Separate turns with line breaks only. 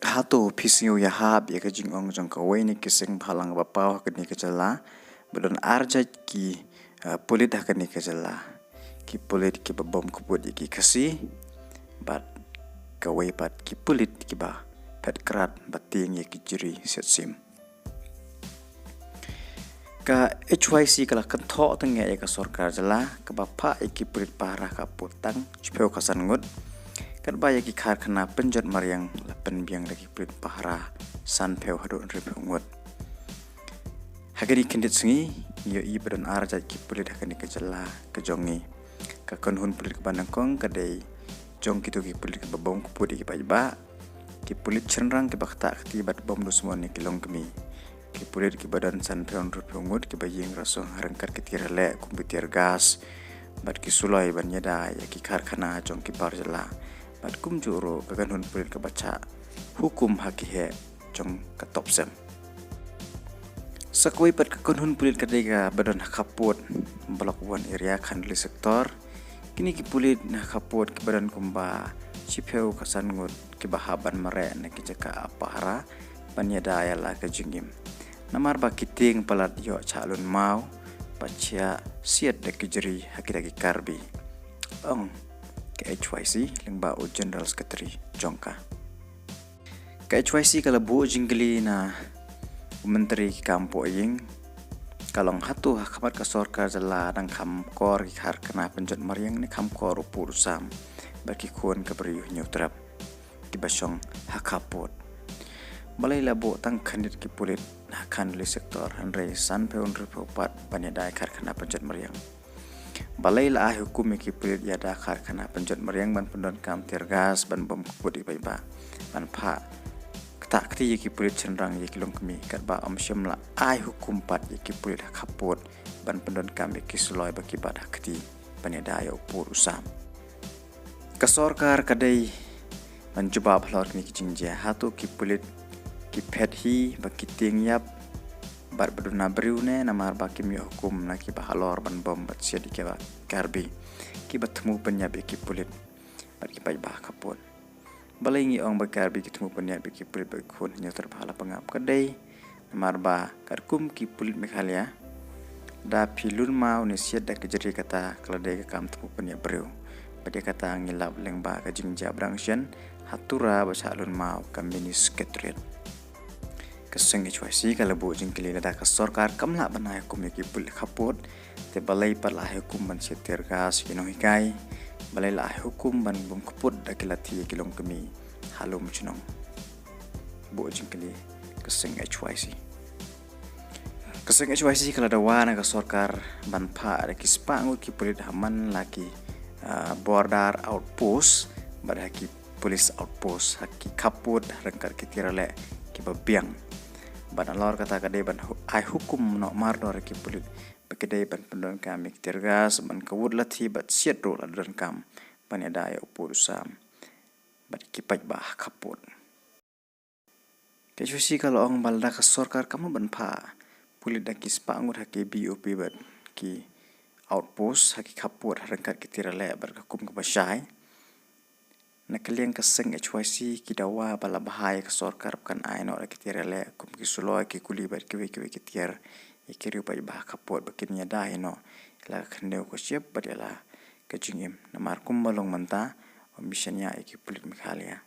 hato pisngiu ya hab ya kajing ong jong kawai ni kising phalang bapau hakni kajala bedon arjat ki pulit hakni kajala ki pulit ki babom kubut ki kasi bat kawai pat ki pulit ki ba pat krat bating ya ki jiri set sim ka HYC kala kentho tenge ya ka sarkar jala ka bapa ki pulit parah ka putang chpeu kasan ngut kan baya ki karkhana penjat mariang lapen biang lagi pulit pahara san peu hadu rip ngut hagani kendit sengi yo i bedon arja ki pulit hakani kejala kejongi ka konhun pulit ke banangkong kadai jong kitu ki pulit ke babong ku pudi ki pajba ki pulit cenrang ke bakta kti bat bom du semua ni kilong kemi ki pulit ki badan san peu rip ngut ki baying raso harangkat ke tirale komputer gas bat ki sulai ban yada ya ki karkhana jong ki barjala bat kum juro kaganhun pulit ke baca hukum hakihe jong katop sem sakoi pat kaganhun pulit kadega badan hakaput blok 1 area khandli sektor kini ki pulit na kaput ke badan kumba chipeu kasan ngut ki bahaban mare na ki jaka apahara panyada yala ke jingim namar ba kiting palat yo calon mau bacia siat de kijeri hakidagi karbi ong ke HYC lengba o General Secretary Jongka ke HYC kalau bu jinggeli na menteri kampo ying kalong hatu hakamat ka sarkar jala dang kham kor ki har kana penjat mariang ni kham kor upur sam baki kon ka beriuh nyutrap ki basong hakapot balai labo tang khandit ki pulit hakan li sektor hanre san peun rupat panedai kar kana penjat mariang balai la hukum ki pulit yada karkhana penjat mariang ban pendon kam tirgas ban bom kubut i baiba ban pha tak ti ki pulit cenrang ki long kemi kat ba amsyam la hukum pat ki pulit kaput ban pendon kam ki suloi baki bad hakti paneda ya upur usam ka sarkar kadai ban jubab lor ni ki jingja hatu ki pulit ki phethi baki ting yap bar beduna briune namar baki mi hukum na ki bahalor ban bom bat sia di keba karbi ki batmu penyab ki pulit bat ki pai bah kaput balingi ong bakarbi ki temu penyab ki pulit bak khon nya terbahala pengap kadai namar ba karkum ki pulit mekhalia da pilun mau ni sia da kejeri kata keladai ka kam temu penyab breu pada kata ngilap lengba ka jingja brangsyen hatura basalun mau kambini sekretariat keseng HYC kalau bu jingkeli lada ka sarkar kamla banai hukum ki pulit kaput te balai pala hukum ban setir gas kino hikai balai la hukum ban bum kaput dakilati kilong kemi halum chunong bu jingkeli keseng HYC kalau da wana ka sarkar ban pha ada ki spangut ki pulit haman laki border outpost bad haki police outpost haki kaput rengkar ki tirale ki babiang ban alor kata kadai ban hukum no mar dor ki pulit bekadai ban pendon kami tirgas ban kawud lati bat siat ro ladron kam ban ada ya upur sam bat ki paj bah kaput ke jusi kalau ong balda ka sarkar kamu ban pha pulit da ki spangut haki BOP bat ki outpost haki kaput rengkat ki tirale bar hukum ka basai nakaliang keseng HYC ki dawa bala bahaya ke sarkar kan aino la kitirale kum ki sulo ki kuli bat ki ki tiar ikiri ba bah kapot bakin nya dai no la khneu ko siap badela ke jingim namar kum balong manta ambisanya ki pulit mikhalia